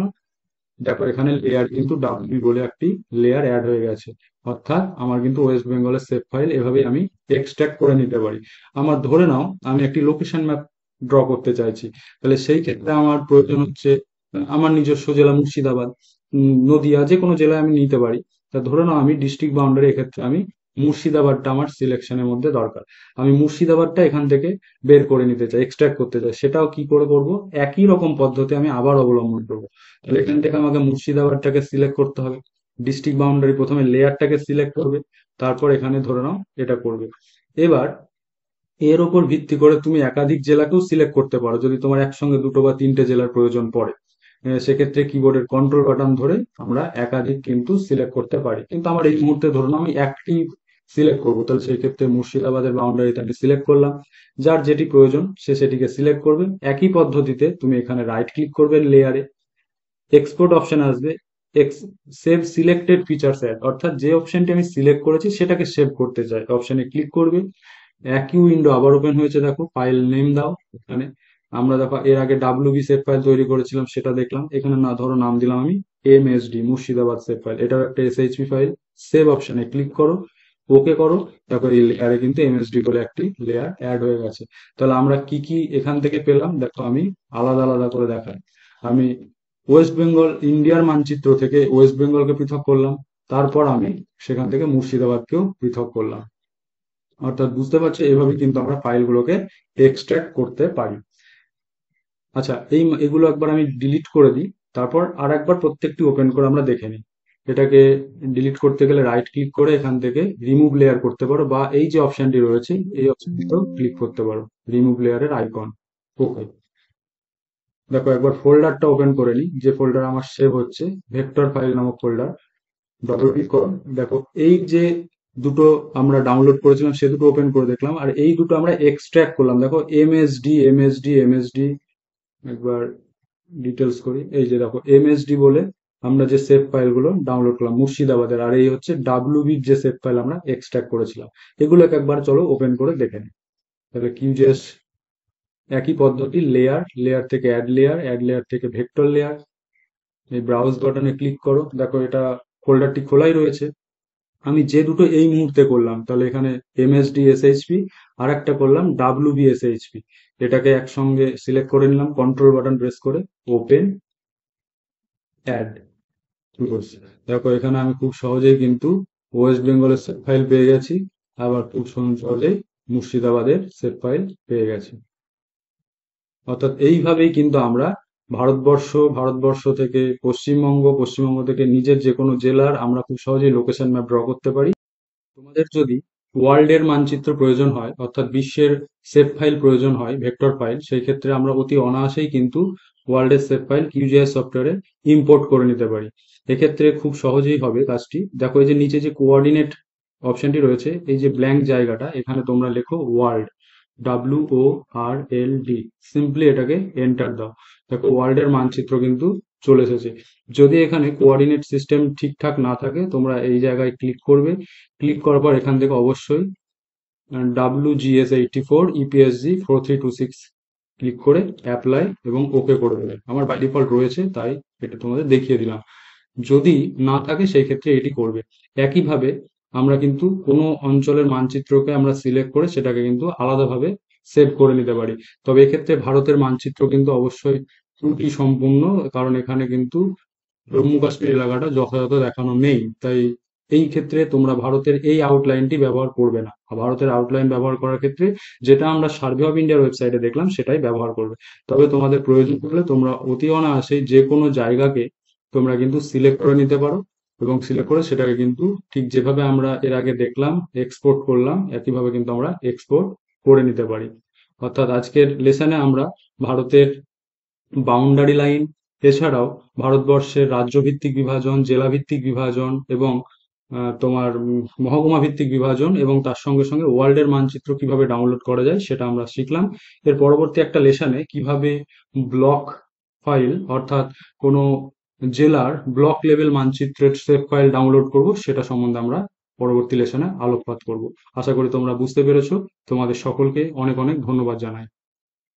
দেখো এখানে লেয়ার কিন্তু WB বলে একটি লেয়ার অ্যাড হয়ে গেছে, অর্থাৎ আমার কিন্তু ওয়েস্ট বেঙ্গলের সেভ ফাইল এভাবে আমি এক্সট্রাক্ট করে নিতে পারি। আমার ধরে নাও আমি একটি লোকেশন ম্যাপ ড্র করতে চাইছি, তাহলে সেই ক্ষেত্রে আমার প্রয়োজন হচ্ছে আমার নিজস্ব জেলা মুর্শিদাবাদ, নদিয়া, যে কোনো জেলায় আমি নিতে পারি। তা ধরে নাও আমি ডিস্ট্রিক্ট বাউন্ডারি, এক্ষেত্রে আমি মুর্শিদাবাদটা আমার সিলেকশনের মধ্যে দরকার। আমি মুর্শিদাবাদটা এখান থেকে বের করে নিতে চাই, এক্সট্রাক্ট করতে চাই। সেটাও কি করে করব, একই রকম পদ্ধতি আমি আবার অবলম্বন করবো। তাহলে এখান থেকে আমাকে মুর্শিদাবাদটাকে সিলেক্ট করতে হবে। ডিস্ট্রিক্ট বাউন্ডারি প্রথমে লেয়ারটাকে সিলেক্ট করবে, তারপর এখানে ধরে নাও এটা করবে। এবার এর ওপর ভিত্তি করে তুমি একাধিক জেলাকেও সিলেক্ট করতে পারো, যদি তোমার একসঙ্গে দুটো বা তিনটে জেলার প্রয়োজন পড়ে। সেক্ষেত্রে কিবোর্ডের কন্ট্রোল বাটন ধরে আমরা একাধিক কিন্তু সিলেক্ট করতে পারি। কিন্তু আমার এই মুহূর্তে ধরুন আমি একটি সিলেক্ট করবো, তাহলে সেই ক্ষেত্রে মুর্শিদাবাদের বাউন্ডারিতে আমি সিলেক্ট করলাম। যার যেটি প্রয়োজন সে সেটিকে সিলেক্ট করবে। একই পদ্ধতিতে তুমি এখানে রাইট ক্লিক করবে, লেয়ারে এক্সপোর্ট অপশন আসবে, সেভ সিলেক্টেড ফিচার্স অ্যাড, অর্থাৎ যে অপশনটি আমি সিলেক্ট করেছি সেটাকে সেভ করতে চাই, অপশনে ক্লিক করবে। একই উইন্ডো আবার ওপেন হয়েছে, দেখো ফাইল নেম দাও। এখানে আমরা দেখো এর আগে WB সেভ ফাইল তৈরি করেছিলাম, সেটা দেখলাম। এখানে না ধরো নাম দিলাম আমি MSD মুর্শিদাবাদ সেভ ফাইল, এটাও একটা SHP ফাইল। সেভ অপশনে ক্লিক করো, ওকে করো। তারপর এই লেয়ারে কিন্তু MSD বলে একটি লেয়ার অ্যাড হয়ে গেছে। তাহলে আমরা কি কি এখান থেকে পেলাম দেখো, আমি আলাদা আলাদা করে দেখাই। আমি ওয়েস্ট বেঙ্গল ইন্ডিয়ার মানচিত্র থেকে ওয়েস্ট বেঙ্গলকে পৃথক করলাম, তারপর আমি সেখান থেকে মুর্শিদাবাদকেও পৃথক করলাম। অর্থাৎ বুঝতে পারছো, এভাবে কিন্তু আমরা ফাইলগুলোকে এক্সট্রাক্ট করতে পারি। আচ্ছা, এগুলো একবার আমি ডিলিট করে দিই, তারপর আর একবার প্রত্যেকটি ওপেন করে আমরা দেখে নিই। এটাকে ডিলিট করতে গেলে রাইট ক্লিক করে এখান থেকে রিমুভ লেয়ার করতে পারো, বা এই যে অপশনটি রয়েছে এই অপশনটিতেও ক্লিক করতে পারো, রিমুভ লেয়ারের আইকন। ওকে, দেখো একবার ফোল্ডারটা ওপেন করে নিই, যে ফোল্ডার আমার সেভ হচ্ছে, ভেক্টর ফাইল নামক ফোল্ডার। ডবল ক্লিক করো, দেখো এই যে দুটো আমরা ডাউনলোড করেছিলাম সে দুটো ওপেন করে দেখলাম, আর এই দুটো আমরা এক্সট্রাক্ট করলাম। দেখো MSD, একবার ডিটেলস করি। এই যে দেখো MSD বলে আমরা যে সেভ ফাইলগুলো ডাউনলোড করলাম মুর্শিদাবাদের, আর এই হচ্ছে WB যে সেভ ফাইল আমরা এক্সট্রাক্ট করেছিলাম। এগুলোকে একবার চলো ওপেন করে দেখে নিই। তাহলে QGIS একই পদ্ধতি, লেয়ার, লেয়ার থেকে অ্যাড লেয়ার থেকে ভেক্টর লেয়ার। এই ব্রাউজ বাটনে ক্লিক করো, দেখো এটা ফোল্ডারটি খোলাই রয়েছে। আমি যে দুটো এই মুহূর্তে করলাম, তাহলে এখানে MSD SHP, আর একটা করলাম WB SHP, এটাকে একসঙ্গে সিলেক্ট করে নিলাম কন্ট্রোল বাটন প্রেস করে, ওপেন, অ্যাড। দেখো এখানে আমি খুব সহজেই কিন্তু ওয়েস্ট বেঙ্গলের সেভ ফাইল পেয়ে গেছি, আবার খুব সহজেই মুর্শিদাবাদের সেভ ফাইল পেয়ে গেছি। অর্থাৎ এইভাবেই কিন্তু আমরা ভারতবর্ষ থেকে পশ্চিমবঙ্গ থেকে নিজের যে কোনো জেলার আমরা খুব সহজেই লোকেশন ম্যাপ ড্র করতে পারি। তোমাদের যদি ওয়ার্ল্ডের মানচিত্র প্রয়োজন হয়, অর্থাৎ বিশ্বের সেভ ফাইল প্রয়োজন হয়, ভেক্টর ফাইল, সেই ক্ষেত্রে আমরা অতি অনায়াসেই কিন্তু ওয়ার্ল্ডের সেভ ফাইল QGIS সফটওয়্যারে ইম্পোর্ট করে নিতে পারি। এক্ষেত্রে খুব সহজেই হবে কাজটি। দেখো এই যে নিচে যে কোঅর্ডিনেট অপশনটি রয়েছে এই যে ব্ল্যাঙ্ক জায়গাটা, এখানে তোমরা লেখো ওয়ার্ল্ড, WORLD, সিম্পলি এটাকে এন্টার দাও। দেখো ওয়ার্ল্ডের মানচিত্র কিন্তু চলে এসেছে। যদি এখানে কোঅর্ডিনেট সিস্টেম ঠিকঠাক না থাকে, তোমরা এই জায়গায় ক্লিক করবে। ক্লিক করার পর এখান থেকে অবশ্যই WGS84 EPSG4326 ক্লিক করে অ্যাপ্লাই এবং ওকে করে দেবে। আমার বাই ডিফল্ট রয়েছে তাই এটা তোমাদের দেখিয়ে দিলাম। যদি না থাকে সেই ক্ষেত্রে এটি করবে। একইভাবে আমরা কিন্তু কোনো অঞ্চলের মানচিত্রকে আমরা সিলেক্ট করে সেটাকে কিন্তু আলাদাভাবে সেভ করে নিতে পারি। তবে এক্ষেত্রে ভারতের মানচিত্র কিন্তু অবশ্যই ত্রুটি সম্পূর্ণ, কারণ এখানে কিন্তু জম্মু কাশ্মীর এলাকাটা যথাযথ দেখানো নেই। তাই এই ক্ষেত্রে তোমরা ভারতের এই আউটলাইনটি ব্যবহার করবে না। আর ভারতের আউটলাইন ব্যবহার করার ক্ষেত্রে যেটা আমরা সার্ভে অফ ইন্ডিয়ার ওয়েবসাইটে দেখলাম সেটাই ব্যবহার করবে। তবে তোমাদের প্রয়োজন পড়লে তোমরা অতি অনায়াসে যে কোনো জায়গাকে তোমরা কিন্তু সিলেক্ট করে নিতে পারো, এবং সিলেক্ট করে সেটাকে কিন্তু ঠিক যেভাবে আমরা এর আগে দেখলাম এক্সপোর্ট করলাম, একইভাবে কিন্তু আমরা এক্সপোর্ট করে নিতে পারি। অর্থাৎ আজকের লেসনে আমরা ভারতের বাউন্ডারি লাইন, এছাড়াও ভারতবর্ষের রাজ্যভিত্তিক বিভাজন, জেলাভিত্তিক বিভাজন এবং তোমার মহকুমা ভিত্তিক বিভাজন, এবং তার সঙ্গে সঙ্গে ওয়ার্ল্ডের মানচিত্র কিভাবে ডাউনলোড করা যায় সেটা আমরা শিখলাম। এর পরবর্তী একটা লেসনে কিভাবে ব্লক ফাইল, অর্থাৎ কোনো জেলার ব্লক লেভেল মানচিত্রের সেভ ফাইল ডাউনলোড করব, সেটা সম্বন্ধে আমরা পরবর্তী লেসনে আলোকপাত করব। আশা করি তোমরা বুঝতে পেরেছো। তোমাদের সকলকে অনেক অনেক ধন্যবাদ জানাই।